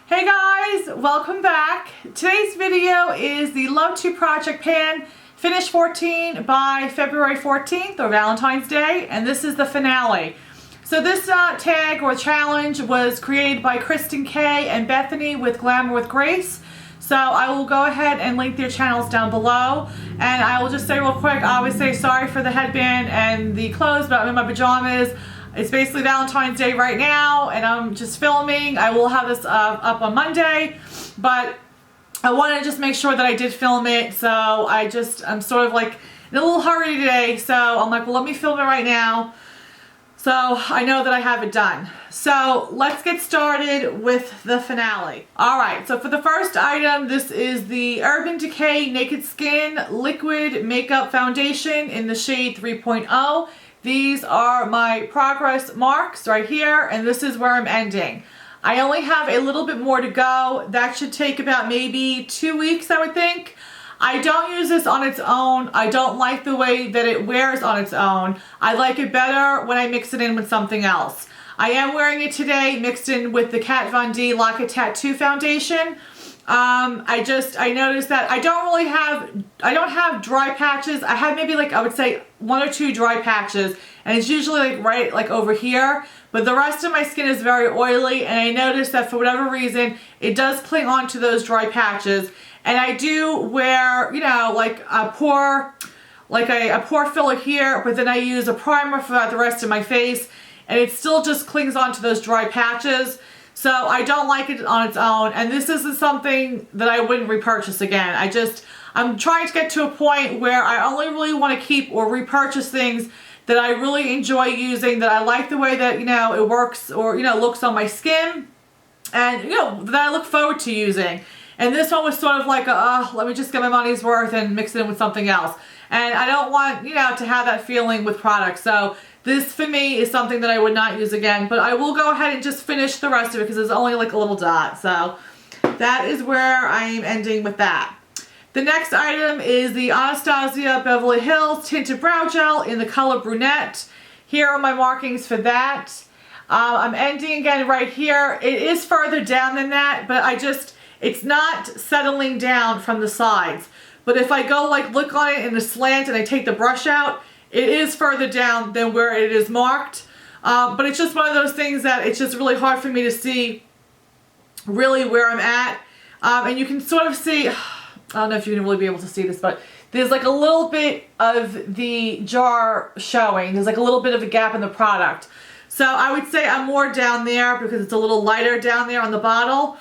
Hey guys, welcome back. Today's video is the Love to Project Pan Finish 14 by February 14th or Valentine's Day, and this is the finale. So this tag or challenge was created by Kristen Kay and Bethany with Glamour with Grace. So I will go ahead and link their channels down below, and I will just say real quick, I always say sorry for the headband and the clothes, but I'm in my pajamas. It's basically Valentine's Day right now, and I'm just filming. I will have this up on Monday, but I wanted to just make sure that I did film it, so I'm sort of like in a little hurry today, so I'm like, well, let me film it right now, so I know that I have it done. So let's get started with the finale. Alright, so for the first item, this is the Urban Decay Naked Skin Liquid Makeup Foundation in the shade 3.0. These are my progress marks right here, and this is where I'm ending. I only have a little bit more to go. That should take about maybe 2 weeks, I would think. I don't use this on its own. I don't like the way that it wears on its own. I like it better when I mix it in with something else. I am wearing it today mixed in with the Kat Von D Lock It Tattoo Foundation. I noticed that I don't have dry patches. I have maybe like, I would say 1 or 2 dry patches, and it's usually like right like over here, but the rest of my skin is very oily, and I noticed that for whatever reason it does cling on to those dry patches. And I do wear, you know, like a pore filler here, but then I use a primer for the rest of my face, and it still just clings on to those dry patches. So I don't like it on its own, and this isn't something that I wouldn't repurchase again. I'm trying to get to a point where I only really want to keep or repurchase things that I really enjoy using, that I like the way that, you know, it works or, you know, looks on my skin, and, you know, that I look forward to using. And this one was sort of like, let me just get my money's worth and mix it in with something else. And I don't want, you know, to have that feeling with products. So this, for me, is something that I would not use again. But I will go ahead and just finish the rest of it because it's only like a little dot. So that is where I'm ending with that. The next item is the Anastasia Beverly Hills Tinted Brow Gel in the color Brunette. Here are my markings for that. I'm ending again right here. It is further down than that, but it's not settling down from the sides. But if I go like look on it in a slant and I take the brush out, it is further down than where it is marked. But it's just one of those things that it's just really hard for me to see really where I'm at. And you can sort of see, I don't know if you can really be able to see this, but there's like a little bit of the jar showing. There's like a little bit of a gap in the product. So I would say I'm more down there because it's a little lighter down there on the bottle.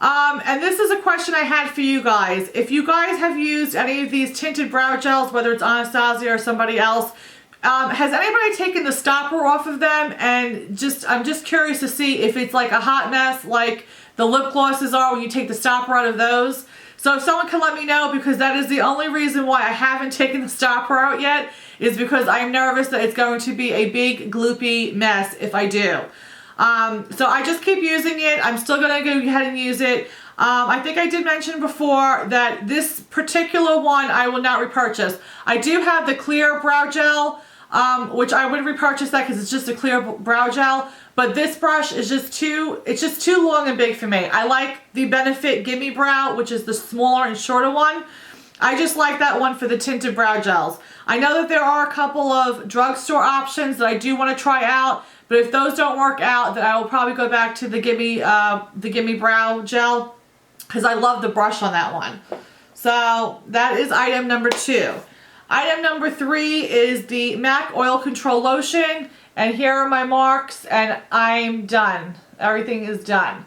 And this is a question I had for you guys. If you guys have used any of these tinted brow gels, whether it's Anastasia or somebody else, has anybody taken the stopper off of them? And I'm just curious to see if it's like a hot mess like the lip glosses are when you take the stopper out of those. So if someone can let me know, because that is the only reason why I haven't taken the stopper out yet, is because I'm nervous that it's going to be a big gloopy mess if I do. So I just keep using it. I'm still going to go ahead and use it. I think I did mention before that this particular one I will not repurchase. I do have the clear brow gel, which I would repurchase that because it's just a clear brow gel. But this brush is it's just too long and big for me. I like the Benefit Gimme Brow, which is the smaller and shorter one. I just like that one for the tinted brow gels. I know that there are a couple of drugstore options that I do want to try out, but if those don't work out, then I will probably go back to the Gimme Brow Gel, because I love the brush on that one. So that is item number 2. Item number 3 is the MAC Oil Control Lotion, and here are my marks, and I'm done. Everything is done.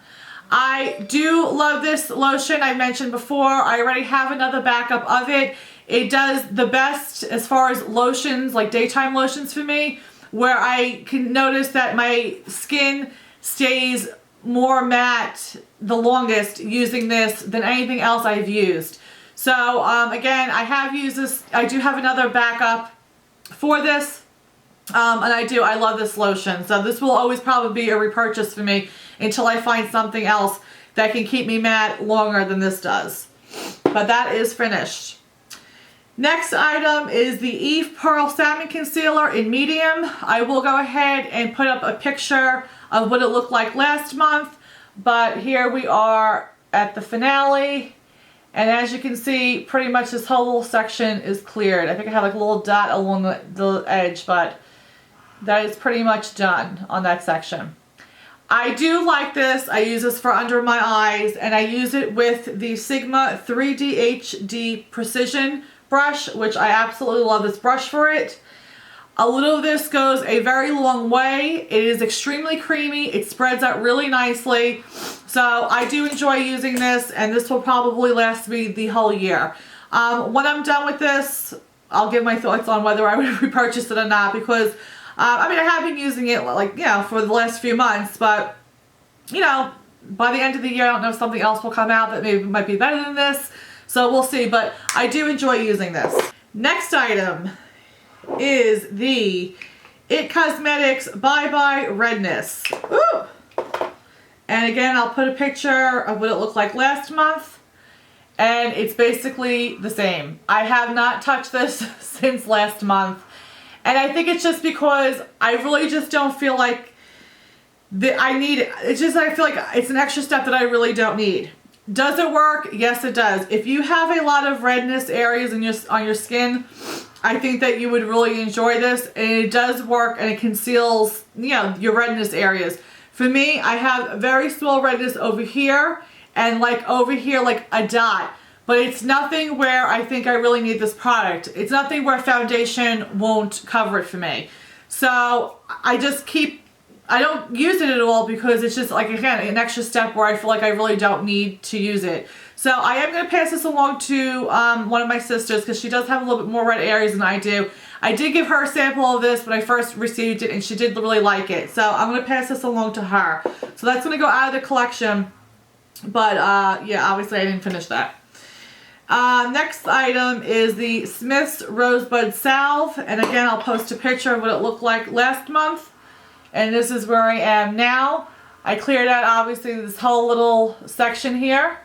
I do love this lotion. I mentioned before, I already have another backup of it. It does the best as far as lotions, like daytime lotions for me, where I can notice that my skin stays more matte the longest using this than anything else I've used. So again, I have used this. I do have another backup for this, and I love this lotion. So this will always probably be a repurchase for me until I find something else that can keep me matte longer than this does. But that is finished. Next item is the Eve Pearl Salmon Concealer in medium. I will go ahead and put up a picture of what it looked like last month. But here we are at the finale. And as you can see, pretty much this whole little section is cleared. I think I have like a little dot along the edge, but that is pretty much done on that section. I do like this. I use this for under my eyes, and I use it with the Sigma 3D HD Precision brush, which I absolutely love this brush for it. A little of this goes a very long way. It is extremely creamy. It spreads out really nicely. So I do enjoy using this, and this will probably last me the whole year. When I'm done with this, I'll give my thoughts on whether I would repurchase it or not, because I mean, I have been using it like, you know, for the last few months, but you know, by the end of the year, I don't know if something else will come out that maybe might be better than this. So we'll see, but I do enjoy using this. Next item is the It Cosmetics Bye Bye Redness. Ooh. And again, I'll put a picture of what it looked like last month, and it's basically the same. I have not touched this since last month, and I think it's just because I really just don't feel like that I need it. It's just I feel like it's an extra step that I really don't need. Does it work? Yes, it does. If you have a lot of redness areas on your skin, I think that you would really enjoy this, and it does work, and it conceals, you know, your redness areas. For me, I have very small redness over here, and like over here, like a dot. But it's nothing where I think I really need this product. It's nothing where foundation won't cover it for me. So I don't use it at all, because it's just like, again, an extra step where I feel like I really don't need to use it. So I am going to pass this along to one of my sisters, because she does have a little bit more red areas than I do. I did give her a sample of this when I first received it, and she did really like it. So I'm going to pass this along to her. So that's going to go out of the collection. But yeah, obviously I didn't finish that. Next item is the Smith's Rosebud Salve. And again, I'll post a picture of what it looked like last month. And this is where I am now. I cleared out, obviously, this whole little section here.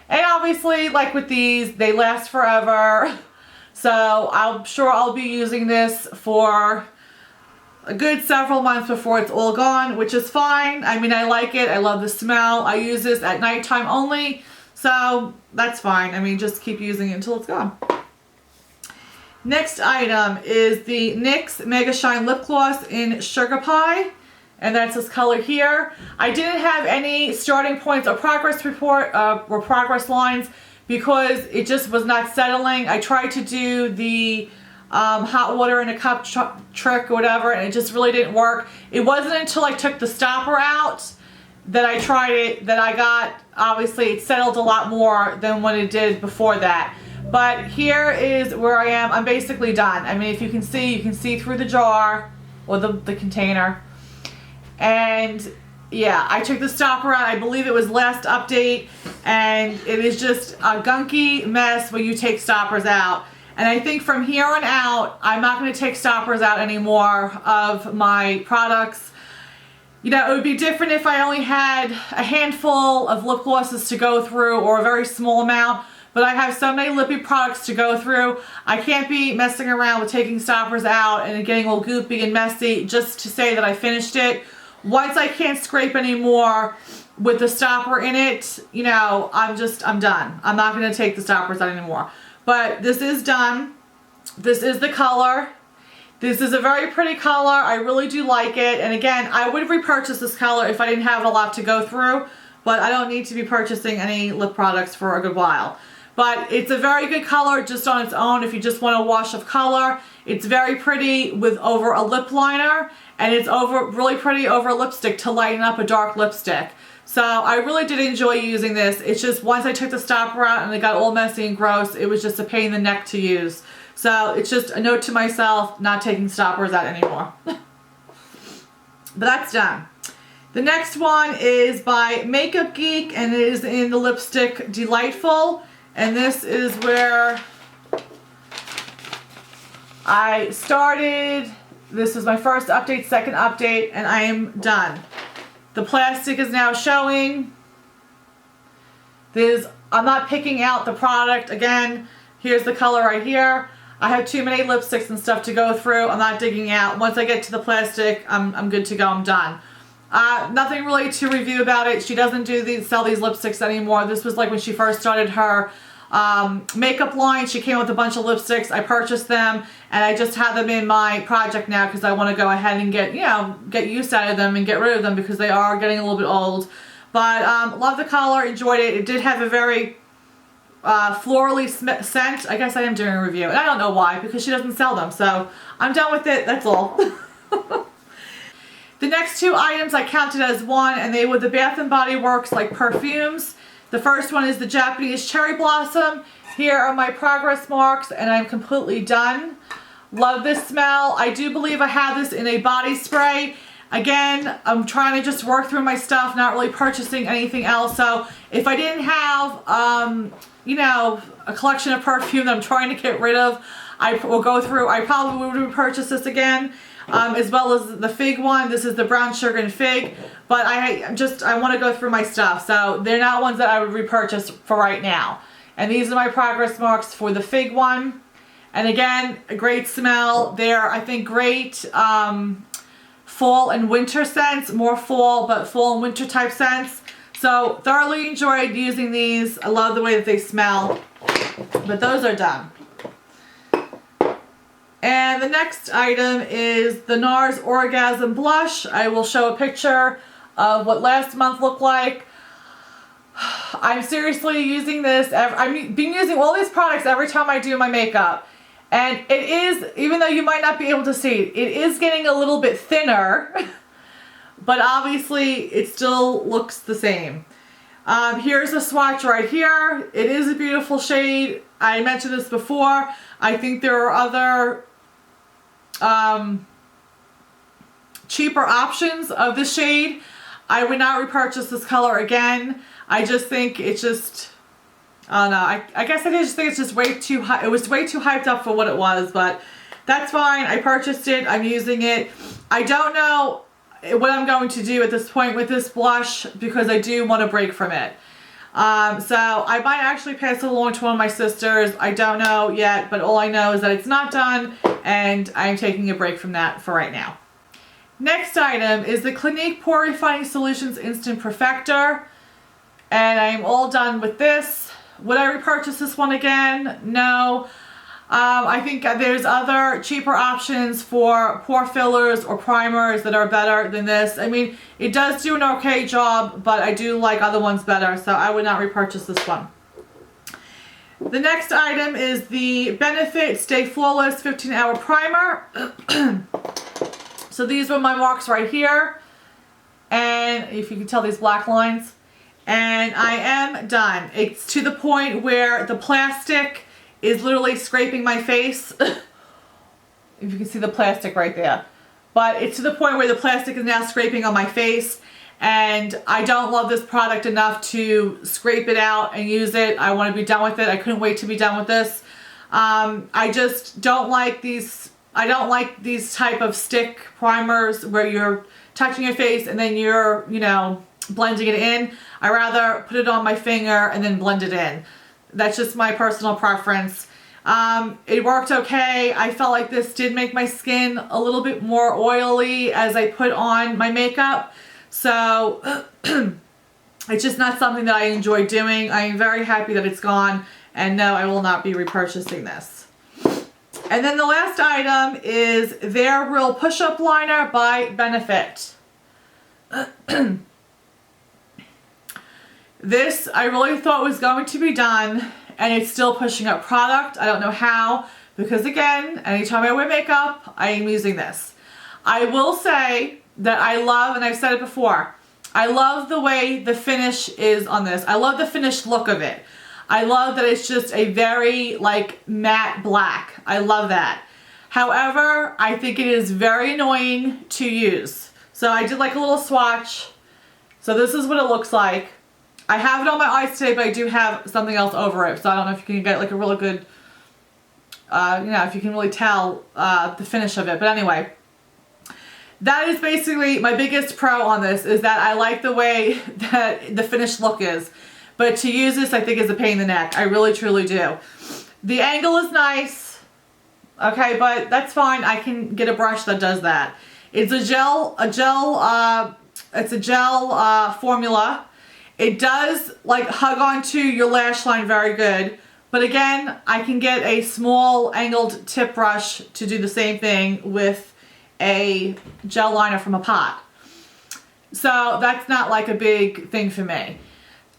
And obviously, like with these, they last forever. So I'm sure I'll be using this for a good several months before it's all gone, which is fine. I mean, I like it. I love the smell. I use this at nighttime only. So that's fine. I mean, just keep using it until it's gone. Next item is the NYX Mega Shine Lip Gloss in Sugar Pie, and that's this color here. I didn't have any starting points or progress report or progress lines, because it just was not settling. I tried to do the hot water in a cup trick or whatever, and it just really didn't work. It wasn't until I took the stopper out that I tried it that I got, obviously it settled a lot more than what it did before that. But here is where I am. I'm basically done. I mean, if you can see through the jar or the container. And yeah, I took the stopper out. I believe it was last update, and it is just a gunky mess when you take stoppers out. And I think from here on out, I'm not going to take stoppers out anymore of my products. You know, it would be different if I only had a handful of lip glosses to go through, or a very small amount. But I have so many lippy products to go through. I can't be messing around with taking stoppers out and getting all goopy and messy just to say that I finished it. Once I can't scrape anymore with the stopper in it, you know, I'm done. I'm not going to take the stoppers out anymore. But this is done. This is the color. This is a very pretty color. I really do like it. And again, I would repurchase this color if I didn't have a lot to go through. But I don't need to be purchasing any lip products for a good while. But it's a very good color just on its own if you just want a wash of color. It's very pretty with over a lip liner, and it's really pretty over a lipstick to lighten up a dark lipstick. So I really did enjoy using this. It's just once I took the stopper out and it got all messy and gross, it was just a pain in the neck to use. So it's just a note to myself, not taking stoppers out anymore. But that's done. The next one is by Makeup Geek, and it is in the lipstick Delightful. And this is where I started. This is my first update, second update, and I am done. The plastic is now showing. I'm not picking out the product. Again, here's the color right here. I have too many lipsticks and stuff to go through. I'm not digging out. Once I get to the plastic, I'm good to go. I'm done. Nothing really to review about it. She doesn't sell these lipsticks anymore. This was like when she first started her makeup line. She came with a bunch of lipsticks. I purchased them and I just have them in my project now because I want to go ahead and get use out of them and get rid of them because they are getting a little bit old. But love the color, enjoyed it. It did have a very florally scent. I guess I am doing a review and I don't know why because she doesn't sell them. So I'm done with it. That's all. The next two items I counted as one, and they were the Bath & Body Works like perfumes. The first one is the Japanese Cherry Blossom. Here are my progress marks and I'm completely done. Love this smell. I do believe I have this in a body spray. Again, I'm trying to just work through my stuff, not really purchasing anything else. So if I didn't have, you know, a collection of perfume that I'm trying to get rid of, I will go through. I probably would repurchase this again. As well as the fig one. This is the brown sugar and fig, but I want to go through my stuff, so they're not ones that I would repurchase for right now. And these are my progress marks for the fig one. And again, a great smell. They're, I think, great fall and winter scents, more fall, but fall and winter type scents. So thoroughly enjoyed using these. I love the way that they smell, but those are done. And the next item is the NARS Orgasm Blush. I will show a picture of what last month looked like. I'm seriously using this. I've been using all these products every time I do my makeup. And it is, even though you might not be able to see it, it is getting a little bit thinner. But obviously it still looks the same. Here's a swatch right here. It is a beautiful shade. I mentioned this before. I think there are other cheaper options of this shade. I would not repurchase this color again. I just think it's just, I don't know. I guess I just think it's just way too high. It was way too hyped up for what it was, but that's fine. I purchased it. I'm using it. I don't know what I'm going to do at this point with this blush because I do want to break from it. So I might actually pass it along to one of my sisters. I don't know yet, but all I know is that it's not done and I'm taking a break from that for right now. Next item is the Clinique Pore Refining Solutions Instant Perfector. And I'm all done with this. Would I repurchase this one again? No. I think there's other cheaper options for pore fillers or primers that are better than this. I mean, it does do an okay job, but I do like other ones better, so I would not repurchase this one. The next item is the Benefit Stay Flawless 15-Hour Primer. So these were my marks right here. And if you can tell these black lines. And I am done. It's to the point where the plastic is literally scraping my face. If you can see the plastic right there. But it's to the point where the plastic is now scraping on my face. And I don't love this product enough to scrape it out and use it. I want to be done with it. I couldn't wait to be done with this. I just don't like these. I don't like these type of stick primers where you're touching your face and then you're, you know, blending it in. I rather put it on my finger and then blend it in. That's just my personal preference. It worked okay. I felt like this did make my skin a little bit more oily as I put on my makeup. So it's just not something that I enjoy doing. I am very happy that it's gone. And no, I will not be repurchasing this. And then the last item is their Real Push-Up Liner by Benefit. This I really thought was going to be done, and it's still pushing up product. I don't know how, because again, anytime I wear makeup, I am using this. I will say that I love, and I've said it before, I love the way the finish is on this. I love the finished look of it. I love that it's just a very like matte black. I love that. However, I think it is very annoying to use. So I did like a little swatch. So this is what it looks like. I have it on my eyes today, but I do have something else over it. So I don't know if you can get like a really good, you know, if you can really tell the finish of it. But anyway, that is basically my biggest pro on this, is that I like the way that the finished look is. But to use this, I think, is a pain in the neck. I really, truly do. The angle is nice. Okay, but that's fine. I can get a brush that does that. It's a gel It's a gel formula. It does like hug onto your lash line very good. But again, I can get a small angled tip brush to do the same thing with a gel liner from a pot. So that's not like a big thing for me.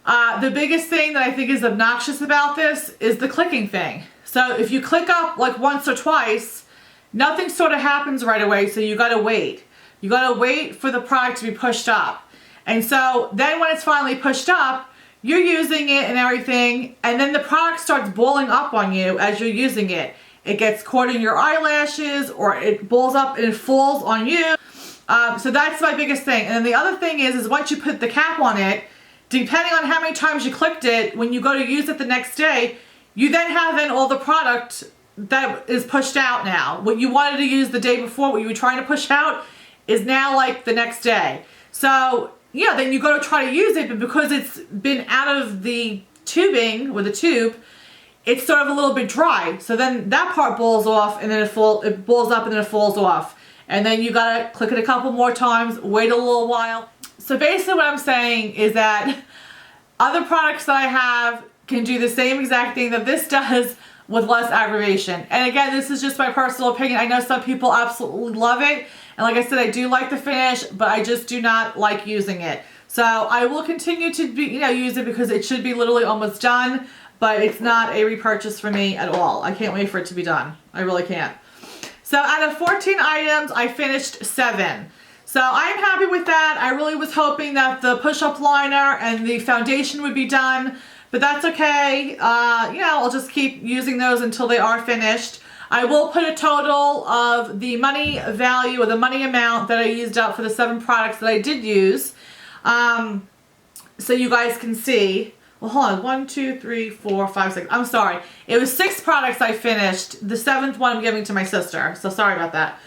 The biggest thing that I think is obnoxious about this is the clicking thing. So if you click up like once or twice, nothing sort of happens right away, so you gotta wait. You gotta wait for the product to be pushed up. And so then when it's finally pushed up, you're using it and everything, and then the product starts balling up on you as you're using it. It gets caught in your eyelashes, or it balls up and it falls on you. So that's my biggest thing. And then the other thing is once you put the cap on it, depending on how many times you clicked it, when you go to use it the next day, you then have all the product that is pushed out now. What you wanted to use the day before, what you were trying to push out, is now like the next day. So yeah, then you go to try to use it, but because it's been out of the tubing, or the tube, it's sort of a little bit dry. So then that part balls off, and then it balls up and then it falls off. And then you gotta click it a couple more times, wait a little while. So basically what I'm saying is that other products that I have can do the same exact thing that this does with less aggravation. And again, this is just my personal opinion. I know some people absolutely love it. And like I said, I do like the finish, but I just do not like using it. So I will continue to use it because it should be literally almost done, but it's not a repurchase for me at all. I can't wait for it to be done. I really can't. So out of 14 items, I finished 7. So I'm happy with that. I really was hoping that the push-up liner and the foundation would be done, but that's okay. I'll just keep using those until they are finished. I will put a total of the money value, or the money amount that I used up for the 7 products that I did use. So you guys can see. Well, hold on. 1, 2, 3, 4, 5, 6. I'm sorry. It was 6 products I finished. The 7th one I'm giving to my sister. So sorry about that.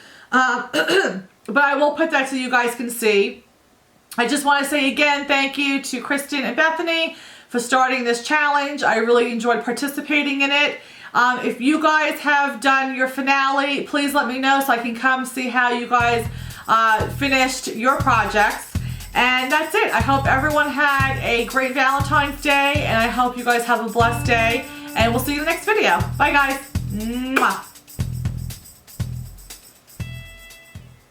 But I will put that so you guys can see. I just want to say again, thank you to Kristen and Bethany for starting this challenge. I really enjoyed participating in it. If you guys have done your finale, please let me know so I can come see how you guys finished your projects. And that's it. I hope everyone had a great Valentine's Day, and I hope you guys have a blessed day. And we'll see you in the next video. Bye, guys. Mwah.